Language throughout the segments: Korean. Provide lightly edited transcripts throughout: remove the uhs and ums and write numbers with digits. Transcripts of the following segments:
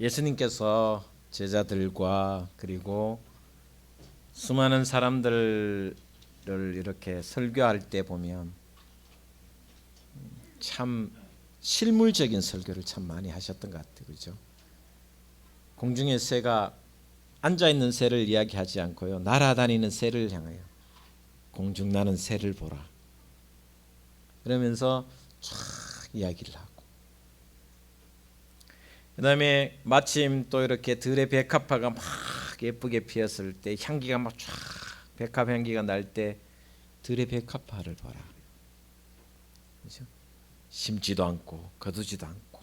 예수님께서 제자들과 그리고 수많은 사람들을 이렇게 설교할 때 보면 참 실물적인 설교를 참 많이 하셨던 것 같아요. 그렇죠? 공중의 새가 앉아있는 새를 이야기하지 않고요, 날아다니는 새를 향하여 공중 나는 새를 보라 그러면서 쫙 이야기를 하고, 그 다음에 마침 또 이렇게 들의 백합화가 막 예쁘게 피었을 때 향기가 막 쫙 백합 향기가 날 때 들의 백합화를 봐라. 그렇죠? 심지도 않고 거두지도 않고.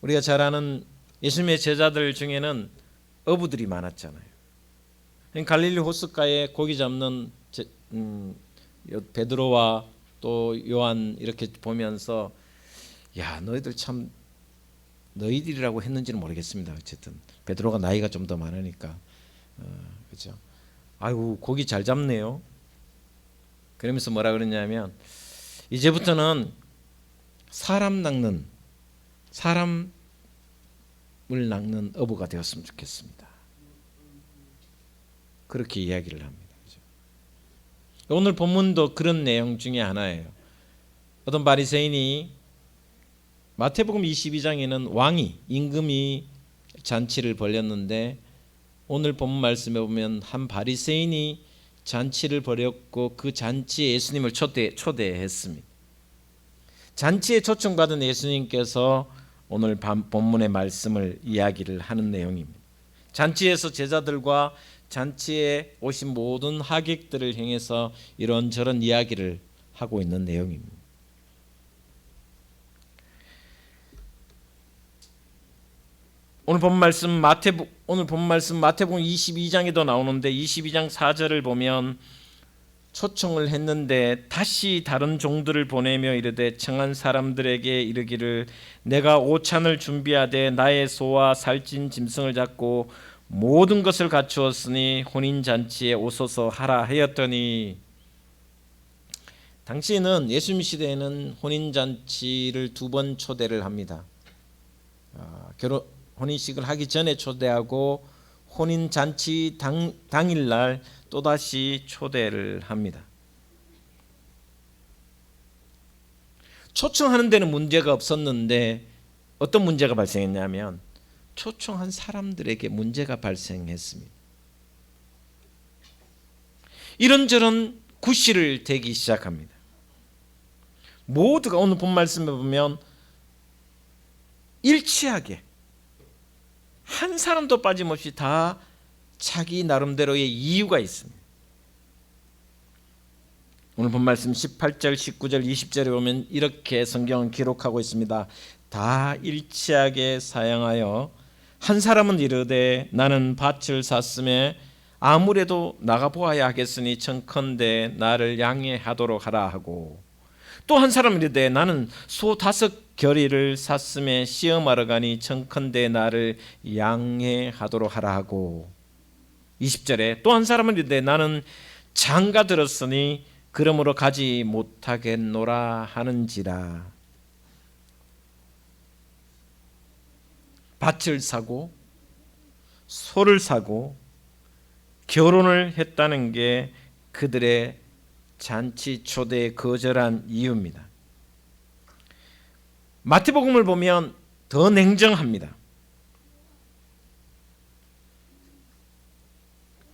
우리가 잘 아는 예수님의 제자들 중에는 어부들이 많았잖아요. 갈릴리 호숫가에 고기 잡는 베드로와 또 요한 이렇게 보면서 야, 너희들 참, 너희들이라고 했는지는 모르겠습니다. 어쨌든 베드로가 나이가 좀 더 많으니까 그렇죠. 아이고 고기 잘 잡네요. 그러면서 뭐라 그러냐면 이제부터는 사람을 낚는 어부가 되었으면 좋겠습니다. 그렇게 이야기를 합니다. 그렇죠? 오늘 본문도 그런 내용 중에 하나예요. 어떤 바리새인이 마태복음 22장에는 왕이 임금이 잔치를 벌였는데 오늘 본문 말씀에 보면 한 바리새인이 잔치를 벌였고 그 잔치에 예수님을 초대했습니다. 잔치에 초청받은 예수님께서 오늘 본문의 말씀을 이야기를 하는 내용입니다. 잔치에서 제자들과 잔치에 오신 모든 하객들을 향해서 이런저런 이야기를 하고 있는 내용입니다. 오늘 본 말씀 마태복음 22장에도 나오는데 22장 4절을 보면 초청을 했는데 다시 다른 종들을 보내며 이르되 청한 사람들에게 이르기를 내가 오찬을 준비하되 나의 소와 살찐 짐승을 잡고 모든 것을 갖추었으니 혼인잔치에 오소서 하라 하였더니, 당시에는 예수님 시대에는 혼인잔치를 2번 초대를 합니다. 혼인식을 하기 전에 초대하고 혼인잔치 당일날 또다시 초대를 합니다. 초청하는 데는 문제가 없었는데 어떤 문제가 발생했냐면 초청한 사람들에게 문제가 발생했습니다. 이런저런 구실을 대기 시작합니다. 모두가 오늘 본 말씀에 보면 일치하게 한 사람도 빠짐없이 다 자기 나름대로의 이유가 있습니다. 오늘 본 말씀 18절, 19절, 20절에 보면 이렇게 성경은 기록하고 있습니다. 다 일치하게 사양하여 한 사람은 이르되 나는 밭을 샀음에 아무래도 나가보아야 하겠으니 청컨대 나를 양해하도록 하라 하고, 또 한 사람은 이르되 나는 소 5겨리를 샀음에 시험하러 가니 청컨대 나를 양해하도록 하라 하고, 20절에 또 한 사람은 이르되 나는 장가 들었으니 그러므로 가지 못하겠노라 하는지라. 밭을 사고 소를 사고 결혼을 했다는 게 그들의 잔치 초대에 거절한 이유입니다. 마태복음을 보면 더 냉정합니다.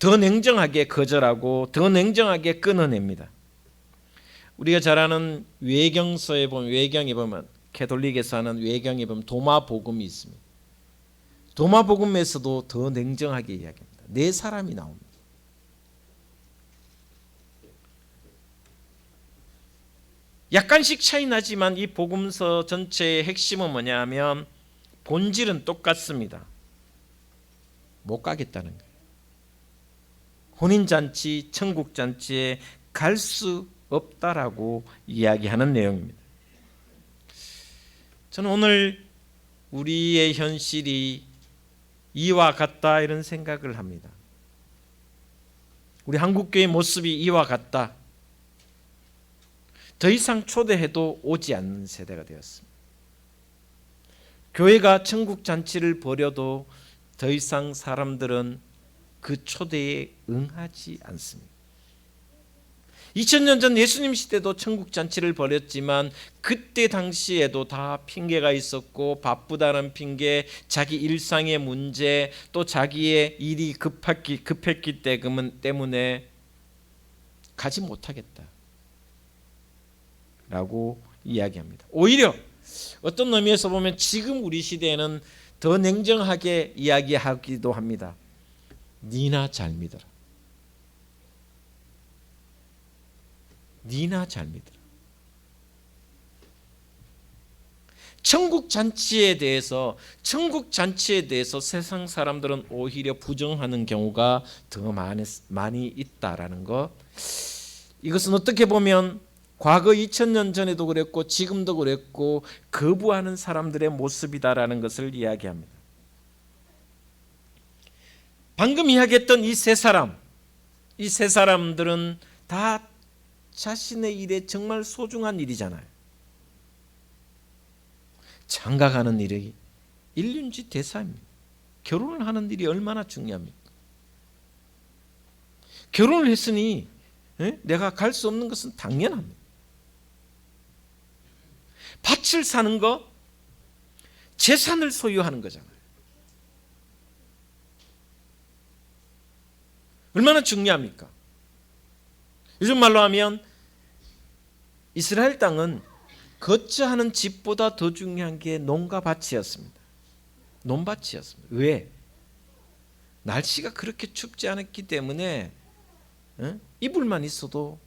더 냉정하게 거절하고 더 냉정하게 끊어냅니다. 우리가 잘 아는 외경서에 보면, 외경에 보면, 캐톨릭에서 하는 외경에 보면 도마복음이 있습니다. 도마복음에서도 더 냉정하게 이야기합니다. 4사람이 나옵니다. 약간씩 차이 나지만 이 복음서 전체의 핵심은 뭐냐면 본질은 똑같습니다. 못 가겠다는 거예요. 혼인잔치, 천국잔치에 갈 수 없다라고 이야기하는 내용입니다. 저는 오늘 우리의 현실이 이와 같다 이런 생각을 합니다. 우리 한국교회 모습이 이와 같다. 더 이상 초대해도 오지 않는 세대가 되었습니다. 교회가 천국 잔치를 벌여도 더 이상 사람들은 그 초대에 응하지 않습니다. 2000년 전 예수님 시대도 천국 잔치를 벌였지만 그때 당시에도 다 핑계가 있었고, 바쁘다는 핑계, 자기 일상의 문제, 또 자기의 일이 급했기 때문에 가지 못하겠다 라고 이야기합니다. 오히려 어떤 의미에서 보면 지금 우리 시대에는 더 냉정하게 이야기하기도 합니다. 니나 잘 믿어라. 니나 잘 믿어라. 천국 잔치에 대해서 세상 사람들은 오히려 부정하는 경우가 더 많이 있다라는 것. 이것은 어떻게 보면 과거 2000년 전에도 그랬고 지금도 그랬고 거부하는 사람들의 모습이다라는 것을 이야기합니다. 방금 이야기했던 이 세 사람들은 다 자신의 일에 정말 소중한 일이잖아요. 장가가는 일이 일륜지 대사입니다. 결혼을 하는 일이 얼마나 중요합니까? 결혼을 했으니 내가 갈 수 없는 것은 당연합니다. 밭을 사는 거, 재산을 소유하는 거잖아요. 얼마나 중요합니까? 요즘 말로 하면 이스라엘 땅은 거처하는 집보다 더 중요한 게 농가 밭이었습니다. 논밭이었습니다. 왜? 날씨가 그렇게 춥지 않았기 때문에 이불만 있어도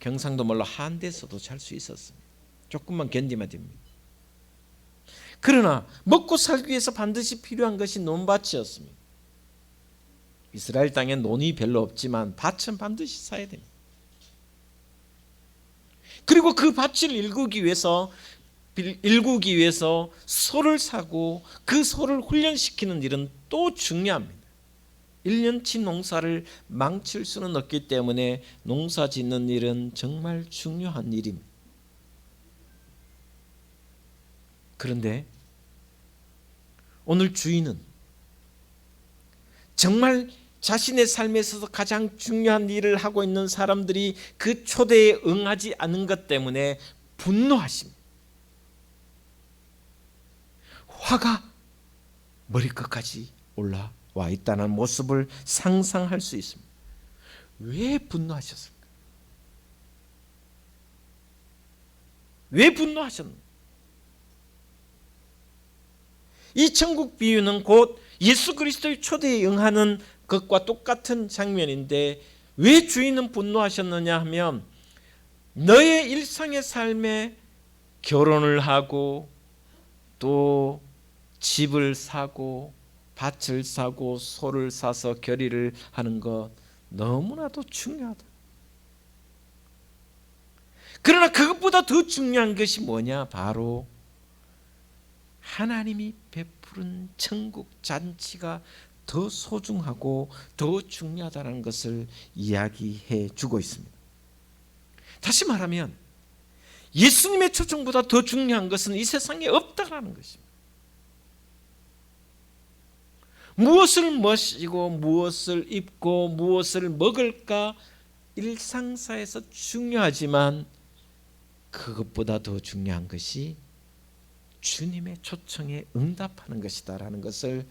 경상도 말로 한대서도 잘 수 있었습니다. 조금만 견디면 됩니다. 그러나 먹고 살기 위해서 반드시 필요한 것이 논밭이었습니다. 이스라엘 땅에 논이 별로 없지만 밭은 반드시 사야 됩니다. 그리고 그 밭을 일구기 위해서 소를 사고 그 소를 훈련시키는 일은 또 중요합니다. 1년치 농사를 망칠 수는 없기 때문에 농사 짓는 일은 정말 중요한 일입니다. 그런데 오늘 주인은 정말 자신의 삶에 있어서 가장 중요한 일을 하고 있는 사람들이 그 초대에 응하지 않은 것 때문에 분노하십니다. 화가 머리끝까지 올라와 있다는 모습을 상상할 수 있습니다. 왜 분노하셨을까? 왜 분노하셨는가? 이 천국 비유는 곧 예수 그리스도의 초대에 응하는 것과 똑같은 장면인데, 왜 주인은 분노하셨느냐 하면 너의 일상의 삶에 결혼을 하고 또 집을 사고 밭을 사고 소를 사서 결의를 하는 것 너무나도 중요하다. 그러나 그것보다 더 중요한 것이 뭐냐? 바로 하나님이 베푸른 천국 잔치가 더 소중하고 더 중요하다는 것을 이야기해 주고 있습니다. 다시 말하면 예수님의 초청보다 더 중요한 것은 이 세상에 없다라는 것입니다. 무엇을 마시고 무엇을 입고 무엇을 먹을까 일상사에서 중요하지만 그것보다 더 중요한 것이 주님의 초청에 응답하는 것이다라는 것을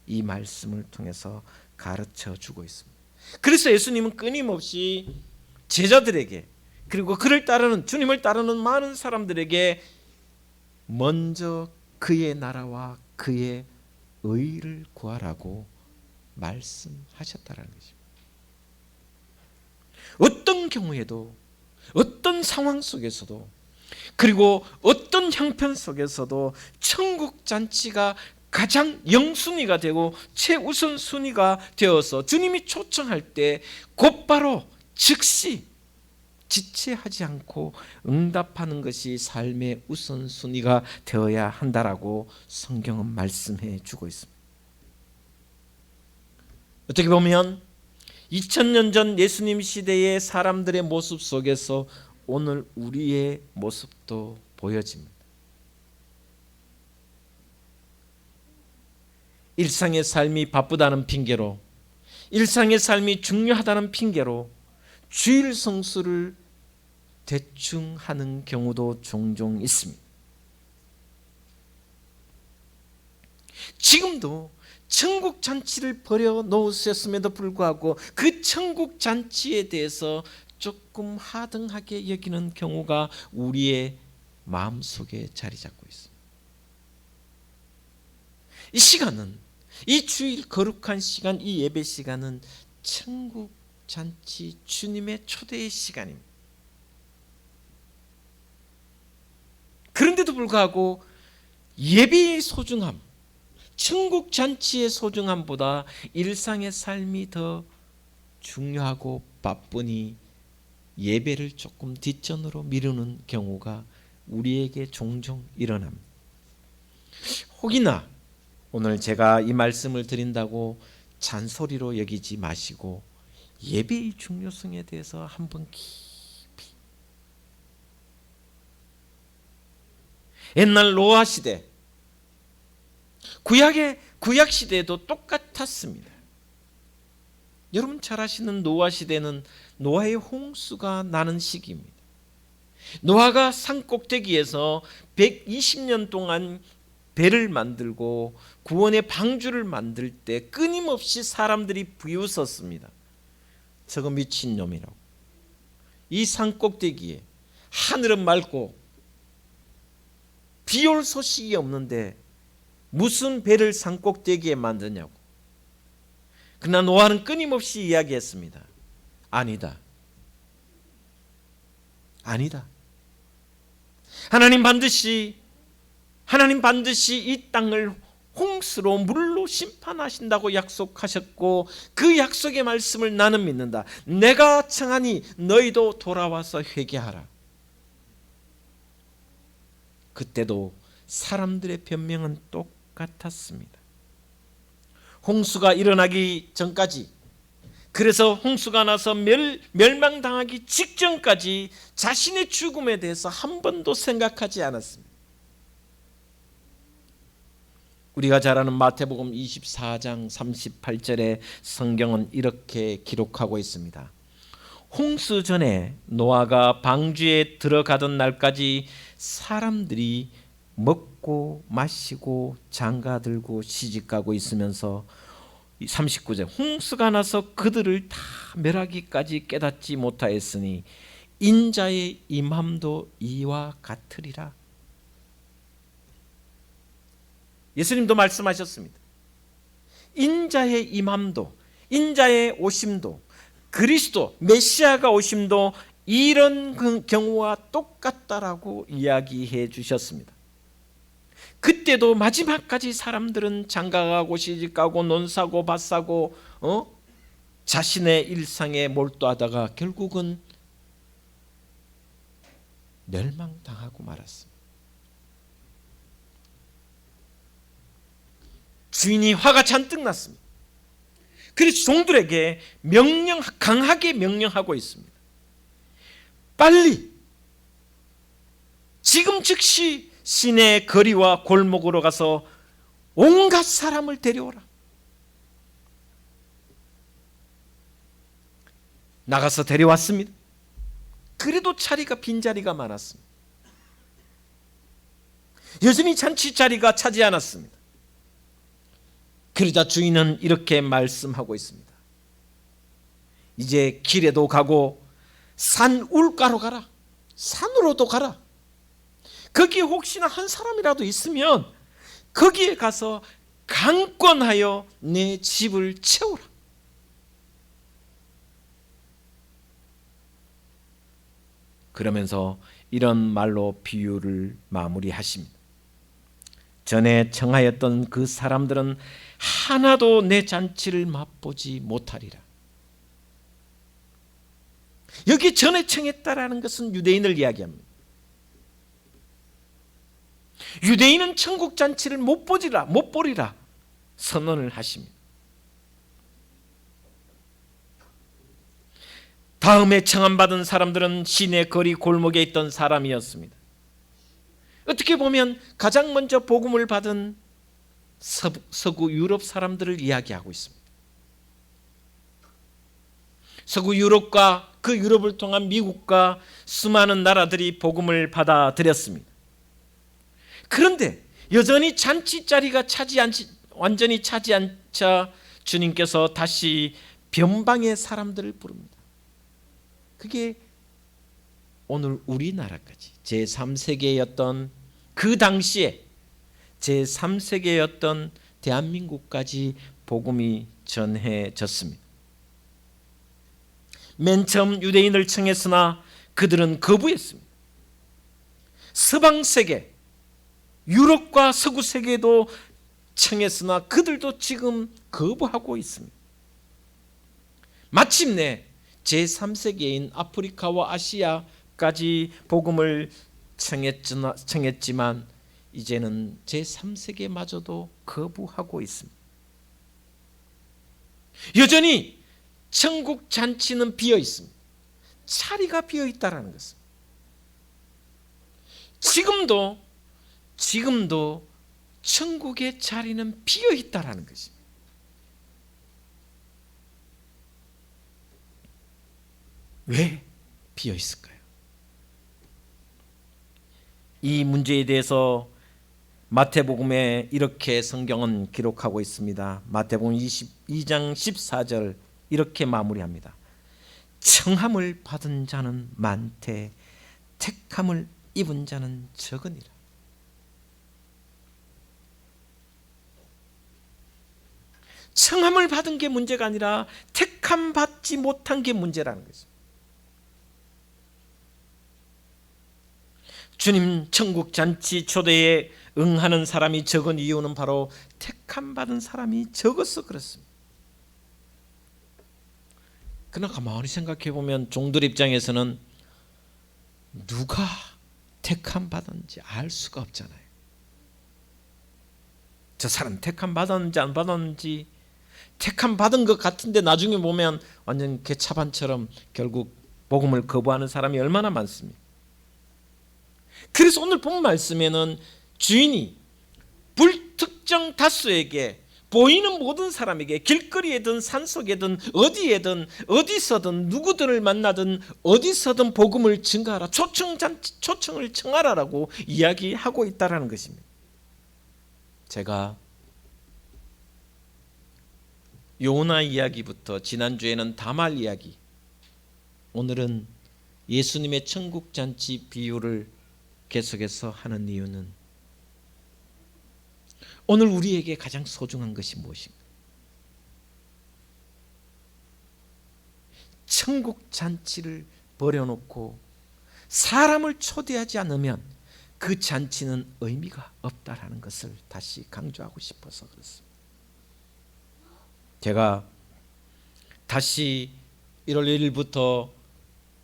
이 말씀을 통해서 가르쳐 주고 있습니다. 그래서 예수님은 끊임없이 제자들에게, 그리고 그를 따르는, 주님을 따르는 많은 사람들에게 먼저 그의 나라와 그의 의를 구하라고 말씀하셨다는 것입니다. 어떤 경우에도, 어떤 상황 속에서도, 그리고 어떤 형편 속에서도 천국 잔치가 가장 영순위가 되고 최우선순위가 되어서 주님이 초청할 때 곧바로 즉시 지체하지 않고 응답하는 것이 삶의 우선순위가 되어야 한다라고 성경은 말씀해 주고 있습니다. 어떻게 보면 2000년 전 예수님 시대의 사람들의 모습 속에서 오늘 우리의 모습도 보여집니다. 일상의 삶이 바쁘다는 핑계로, 일상의 삶이 중요하다는 핑계로 주일 성수를 대충 하는 경우도 종종 있습니다. 지금도 천국 잔치를 벌여 놓으셨음에도 불구하고 그 천국 잔치에 대해서 조금 하등하게 여기는 경우가 우리의 마음속에 자리 잡고 있습니다. 이 시간은, 이 주일 거룩한 시간, 이 예배 시간은 천국 잔치 주님의 초대의 시간입니다. 그런데도 불구하고 예배의 소중함, 천국 잔치의 소중함보다 일상의 삶이 더 중요하고 바쁘니 예배를 조금 뒷전으로 미루는 경우가 우리에게 종종 일어납니다. 혹이나 오늘 제가 이 말씀을 드린다고 잔소리로 여기지 마시고 예배의 중요성에 대해서 한번 깊이, 옛날 노아 시대, 구약 시대에도 똑같았습니다. 여러분 잘 아시는 노아 시대는 노아의 홍수가 나는 시기입니다. 노아가 산 꼭대기에서 120년 동안 배를 만들고 구원의 방주를 만들 때 끊임없이 사람들이 비웃었습니다. 저거 미친놈이라고. 이 산 꼭대기에 하늘은 맑고 비 올 소식이 없는데 무슨 배를 산 꼭대기에 만드냐고. 그러나 노아는 끊임없이 이야기했습니다. 아니다. 아니다. 하나님 반드시 이 땅을 홍수로 물로 심판하신다고 약속하셨고 그 약속의 말씀을 나는 믿는다. 내가 청하니 너희도 돌아와서 회개하라. 그때도 사람들의 변명은 똑같았습니다. 홍수가 일어나기 전까지, 그래서 홍수가 나서 멸망당하기 직전까지 자신의 죽음에 대해서 한 번도 생각하지 않았습니다. 우리가 잘 아는 마태복음 24장 38절에 성경은 이렇게 기록하고 있습니다. 홍수 전에 노아가 방주에 들어가던 날까지 사람들이 먹고 마시고 장가들고 시집가고 있으면서 39절 홍수가 나서 그들을 다 멸하기까지 깨닫지 못하였으니 인자의 임함도 이와 같으리라. 예수님도 말씀하셨습니다. 인자의 임함도, 인자의 오심도, 그리스도 메시아가 오심도 이런 경우와 똑같다라고 이야기해 주셨습니다. 그때도 마지막까지 사람들은 장가가고 시집가고 논사고 밭사고 자신의 일상에 몰두하다가 결국은 멸망당하고 말았습니다. 주인이 화가 잔뜩 났습니다. 그래서 종들에게 강하게 명령하고 있습니다. 빨리 지금 즉시 시내 거리와 골목으로 가서 온갖 사람을 데려오라. 나가서 데려왔습니다. 그래도 빈자리가 많았습니다. 여전히 잔치 자리가 차지 않았습니다. 그러자 주인은 이렇게 말씀하고 있습니다. 이제 길에도 가고 산 울가로 가라. 산으로도 가라. 거기에 혹시나 한 사람이라도 있으면 거기에 가서 강권하여 내 집을 채우라. 그러면서 이런 말로 비유를 마무리하십니다. 전에 청하였던 그 사람들은 하나도 내 잔치를 맛보지 못하리라. 여기 전에 청했다라는 것은 유대인을 이야기합니다. 유대인은 천국 잔치를 못 보리라 선언을 하십니다. 다음에 청함받은 사람들은 시내 거리 골목에 있던 사람이었습니다. 어떻게 보면 가장 먼저 복음을 받은 서구 유럽 사람들을 이야기하고 있습니다. 서구 유럽과 그 유럽을 통한 미국과 수많은 나라들이 복음을 받아들였습니다. 그런데 여전히 잔치 자리가 완전히 차지 않자 주님께서 다시 변방의 사람들을 부릅니다. 그게 오늘 우리나라까지 제3세계였던 그 당시에 제3세계였던 대한민국까지 복음이 전해졌습니다. 맨 처음 유대인을 청했으나 그들은 거부했습니다. 서방세계, 유럽과 서구세계도 청했으나 그들도 지금 거부하고 있습니다. 마침내 제3세계인 아프리카와 아시아까지 복음을 청했지만 이제는 제3세계마저도 거부하고 있습니다. 여전히 천국 잔치는 비어 있습니다. 자리가 비어 있다라는 것입니다. 지금도 천국의 자리는 비어 있다라는 것입니다. 왜 비어 있을까요? 이 문제에 대해서 마태복음에 이렇게 성경은 기록하고 있습니다. 마태복음 22장 14절 이렇게 마무리합니다. 청함을 받은 자는 많되 택함을 입은 자는 적으니라. 청함을 받은 게 문제가 아니라 택함 받지 못한 게 문제라는 거죠. 주님 천국 잔치 초대에 응하는 사람이 적은 이유는 바로 택함 받은 사람이 적어서 그렇습니다. 그러나 가만히 생각해 보면 종들 입장에서는 누가 택함 받았는지 알 수가 없잖아요. 저 사람 택함 받았는지 안 받았는지, 택함 받은 것 같은데 나중에 보면 완전 개차반처럼 결국 복음을 거부하는 사람이 얼마나 많습니까? 그래서 오늘 본 말씀에는 주인이 불특정 다수에게, 보이는 모든 사람에게, 길거리에든 산속에든 어디에든 어디서든 누구들을 만나든 어디서든 복음을 증가하라, 초청을 청하라라고 이야기하고 있다는 것입니다. 제가 요나 이야기부터 지난주에는 다말 이야기, 오늘은 예수님의 천국잔치 비유를 계속해서 하는 이유는 오늘 우리에게 가장 소중한 것이 무엇인가? 천국잔치를 버려놓고 사람을 초대하지 않으면 그 잔치는 의미가 없다라는 것을 다시 강조하고 싶어서 그렇습니다. 제가 다시 1월 1일부터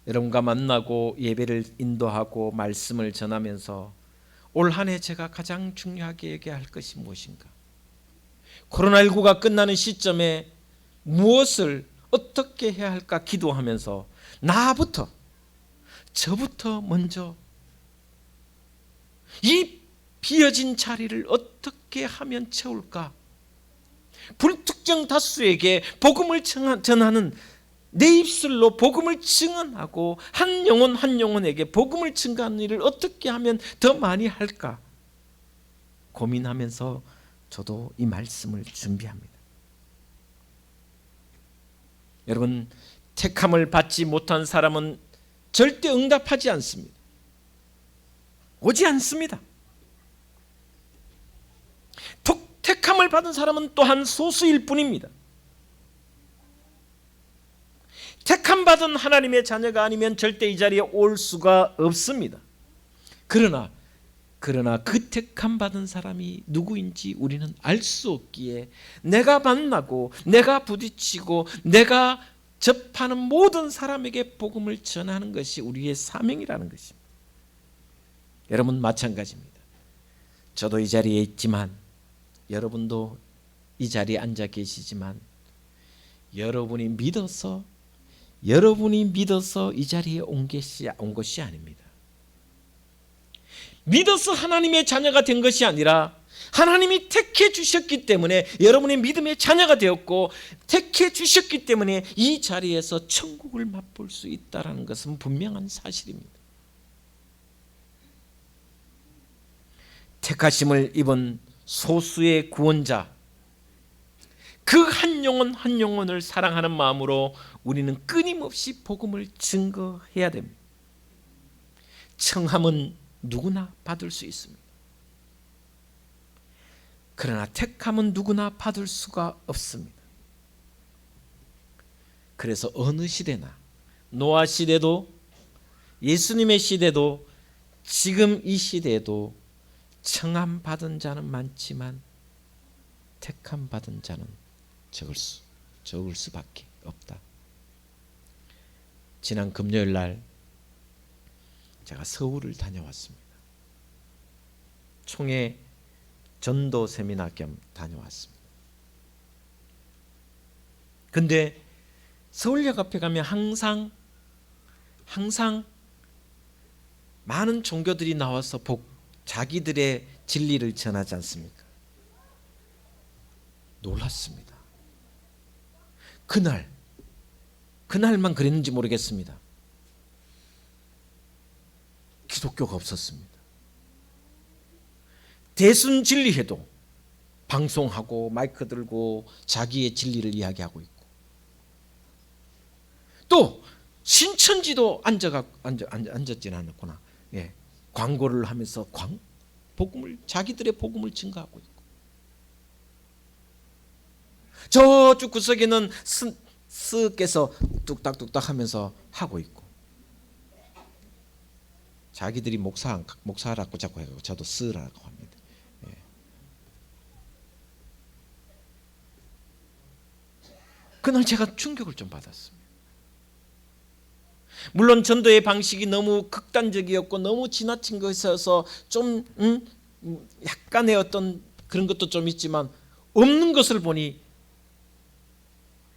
여러분과 만나고 예배를 인도하고 말씀을 전하면서 올 한 해 제가 가장 중요하게 얘기할 것이 무엇인가? 코로나19가 끝나는 시점에 무엇을 어떻게 해야 할까 기도하면서 저부터 먼저 이 비어진 자리를 어떻게 하면 채울까? 불특정 다수에게 복음을 전하는, 내 입술로 복음을 증언하고 한 영혼 한 영혼에게 복음을 증가하는 일을 어떻게 하면 더 많이 할까 고민하면서 저도 이 말씀을 준비합니다. 여러분, 택함을 받지 못한 사람은 절대 응답하지 않습니다. 오지 않습니다. 택함을 받은 사람은 또한 소수일 뿐입니다. 택함 받은 하나님의 자녀가 아니면 절대 이 자리에 올 수가 없습니다. 그러나 그 택함 받은 사람이 누구인지 우리는 알 수 없기에 내가 만나고 내가 부딪히고 내가 접하는 모든 사람에게 복음을 전하는 것이 우리의 사명이라는 것입니다. 여러분 마찬가지입니다. 저도 이 자리에 있지만 여러분도 이 자리에 앉아 계시지만 여러분이 믿어서 여러분이 믿어서 이 자리에 온 것이 아닙니다. 믿어서 하나님의 자녀가 된 것이 아니라 하나님이 택해 주셨기 때문에 여러분의 믿음의 자녀가 되었고, 택해 주셨기 때문에 이 자리에서 천국을 맛볼 수 있다는 것은 분명한 사실입니다. 택하심을 입은 소수의 구원자, 그 한 영혼 한 영혼을 사랑하는 마음으로 우리는 끊임없이 복음을 증거해야 됩니다. 청함은 누구나 받을 수 있습니다. 그러나 택함은 누구나 받을 수가 없습니다. 그래서 어느 시대나, 노아 시대도 예수님의 시대도 지금 이 시대에도 청함 받은 자는 많지만 택함 받은 자는 적을 수밖에 없다. 지난 금요일 날 제가 서울을 다녀왔습니다. 총회 전도 세미나 겸 다녀왔습니다. 근데 서울역 앞에 가면 항상 많은 종교들이 나와서 자기들의 진리를 전하지 않습니까? 놀랐습니다. 그날만 그랬는지 모르겠습니다. 기독교가 없었습니다. 대순 진리회도 방송하고 마이크 들고 자기의 진리를 이야기하고 있고, 또 신천지도 앉았지는 않았구나. 예, 광고를 하면서 자기들의 복음을 증거하고 있고, 저쪽 구석에는 스께서 뚝딱뚝딱 하면서 하고 있고, 자기들이 목사라고 자꾸 해요. 저도 스라고 합니다. 예. 그날 제가 충격을 좀 받았습니다. 물론 전도의 방식이 너무 극단적이었고 너무 지나친 것이어서 좀 약간의 어떤 그런 것도 좀 있지만, 없는 것을 보니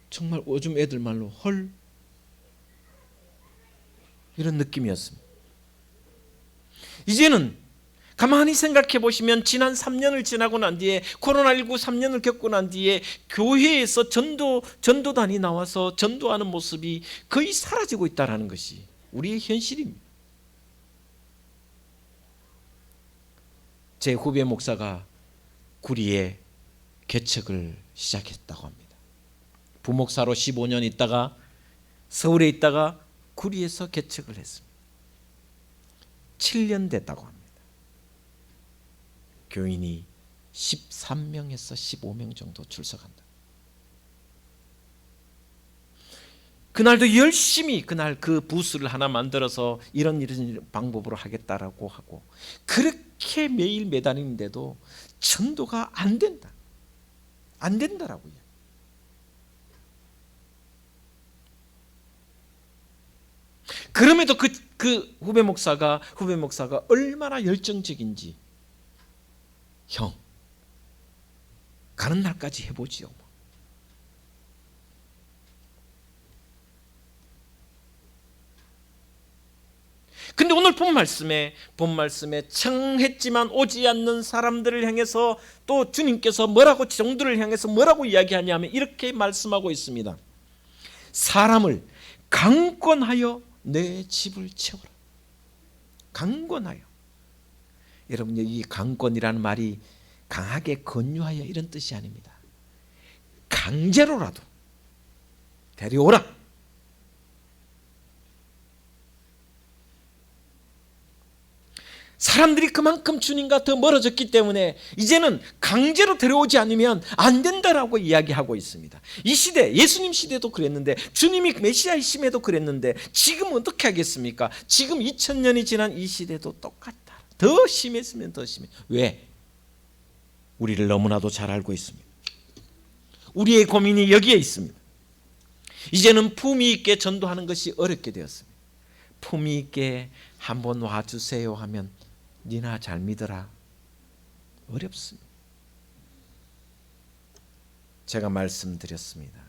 정말 요즘 애들 말로 헐, 이런 느낌이었습니다. 이제는 가만히 생각해 보시면 지난 3년을 지나고 난 뒤에, 코로나19 3년을 겪고 난 뒤에 교회에서 전도단이 나와서 전도하는 모습이 거의 사라지고 있다는 것이 우리의 현실입니다. 제 후배 목사가 구리에 개척을 시작했다고 합니다. 부목사로 15년 있다가 서울에 있다가 구리에서 개척을 했습니다. 7년 됐다고 합니다. 교인이 13명에서 15명 정도 출석한다. 그날도 열심히 그날 그 부스를 하나 만들어서 이런 방법으로 하겠다라고 하고, 그렇게 매일 매달리는데도 전도가 안 된다라고요. 그럼에도 그 후배 목사가 얼마나 열정적인지, 형 가는 날까지 해보지요. 근데 오늘 본 말씀에 청했지만 오지 않는 사람들을 향해서 또 주님께서 종들을 향해서 뭐라고 이야기하냐면 이렇게 말씀하고 있습니다. 사람을 강권하여 내 집을 채워라. 강권하여. 여러분, 이 강권이라는 말이 강하게 권유하여 이런 뜻이 아닙니다. 강제로라도 데려오라. 사람들이 그만큼 주님과 더 멀어졌기 때문에 이제는 강제로 데려오지 않으면 안 된다라고 이야기하고 있습니다. 이 시대, 예수님 시대도 그랬는데, 주님이 메시아이심에도 그랬는데, 지금 어떻게 하겠습니까? 지금 2000년이 지난 이 시대도 똑같다. 더 심했으면 더 심해. 왜? 우리를 너무나도 잘 알고 있습니다. 우리의 고민이 여기에 있습니다. 이제는 품위 있게 전도하는 것이 어렵게 되었습니다. 품위 있게 한번 와주세요 하면 니나 잘 믿어라. 어렵습니다. 제가 말씀드렸습니다.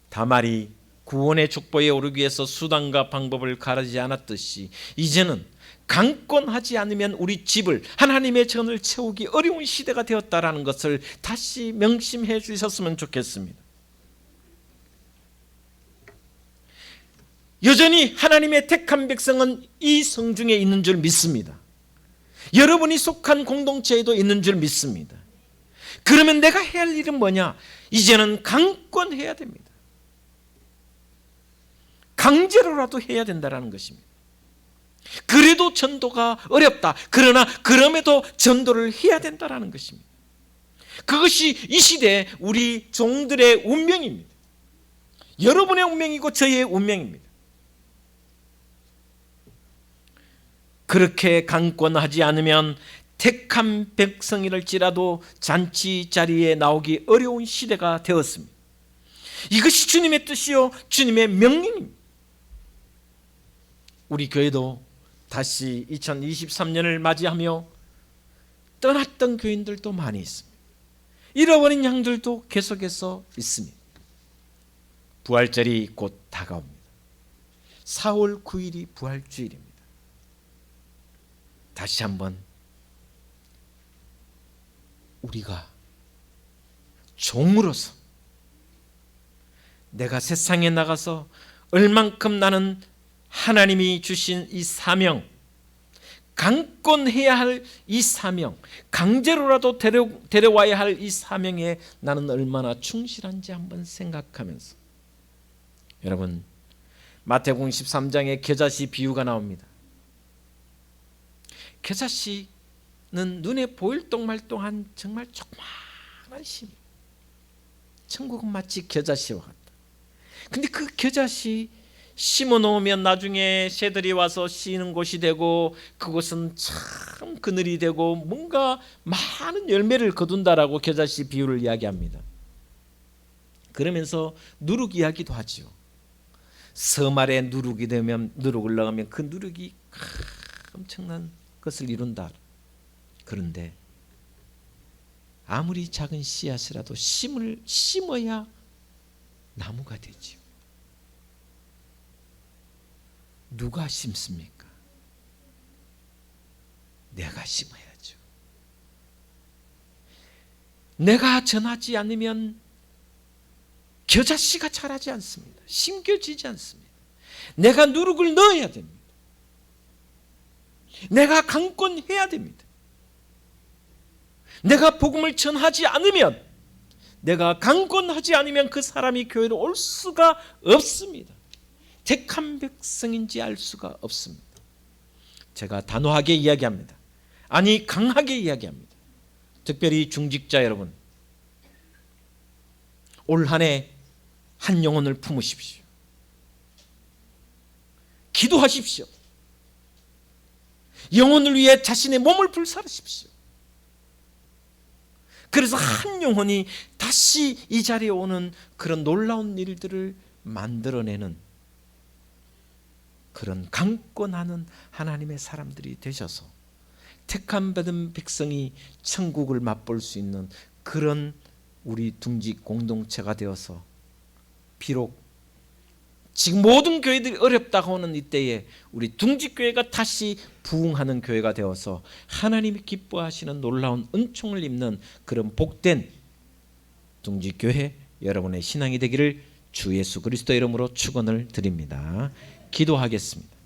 다말이 구원의 족보에 오르기 위해서 수단과 방법을 가르지 않았듯이 이제는 강권하지 않으면 우리 집을 하나님의 전을 채우기 어려운 시대가 되었다라는 것을 다시 명심해 주셨으면 좋겠습니다. 여전히 하나님의 택한 백성은 이 성중에 있는 줄 믿습니다. 여러분이 속한 공동체에도 있는 줄 믿습니다. 그러면 내가 해야 할 일은 뭐냐? 이제는 강권해야 됩니다. 강제로라도 해야 된다는 것입니다. 그래도 전도가 어렵다. 그러나 그럼에도 전도를 해야 된다는 것입니다. 그것이 이 시대 우리 종들의 운명입니다. 여러분의 운명이고 저의 운명입니다. 그렇게 강권하지 않으면 택한 백성이랄지라도 잔치 자리에 나오기 어려운 시대가 되었습니다. 이것이 주님의 뜻이요 주님의 명령입니다. 우리 교회도 다시 2023년을 맞이하며 떠났던 교인들도 많이 있습니다. 잃어버린 양들도 계속해서 있습니다. 부활절이 곧 다가옵니다. 4월 9일이 부활주일입니다. 다시 한번 우리가 종으로서 내가 세상에 나가서 얼만큼 나는 하나님이 주신 이 사명, 강권해야 할 이 사명, 강제로라도 데려와야 할 이 사명에 나는 얼마나 충실한지 한번 생각하면서, 여러분 마태복음 13장에 겨자씨 비유가 나옵니다. 겨자씨는 눈에 보일 똥말똥한 정말 조그마한 심. 천국은 마치 겨자씨와 같다. 근데 그 겨자씨 심어 놓으면 나중에 새들이 와서 씌는 곳이 되고 그곳은 참 그늘이 되고 뭔가 많은 열매를 거둔다라고 겨자씨 비유를 이야기합니다. 그러면서 누룩 이야기도 하죠. 섬 아래 누룩이 되면 누룩을 넣으면 그 누룩이 엄청난 것을 이룬다. 그런데 아무리 작은 씨앗이라도 심을 심어야 나무가 되지요. 누가 심습니까? 내가 심어야죠. 내가 전하지 않으면 겨자씨가 자라지 않습니다. 심겨지지 않습니다. 내가 누룩을 넣어야 됩니다. 내가 강권해야 됩니다. 내가 복음을 전하지 않으면, 내가 강권하지 않으면 그 사람이 교회로 올 수가 없습니다. 택한 백성인지 알 수가 없습니다. 제가 단호하게 이야기합니다. 아니 강하게 이야기합니다. 특별히 중직자 여러분, 올 한 해 한 영혼을 품으십시오. 기도하십시오. 영혼을 위해 자신의 몸을 불사르십시오. 그래서 한 영혼이 다시 이 자리에 오는 그런 놀라운 일들을 만들어내는 그런 강권하는 하나님의 사람들이 되셔서 택함 받은 백성이 천국을 맛볼 수 있는 그런 우리 둥직 공동체가 되어서, 비록 지금 모든 교회들이 어렵다고 하는 이때에 우리 둥직교회가 다시 부흥하는 교회가 되어서 하나님이 기뻐하시는 놀라운 은총을 입는 그런 복된 둥직교회 여러분의 신앙이 되기를 주 예수 그리스도 이름으로 축원을 드립니다. 기도하겠습니다.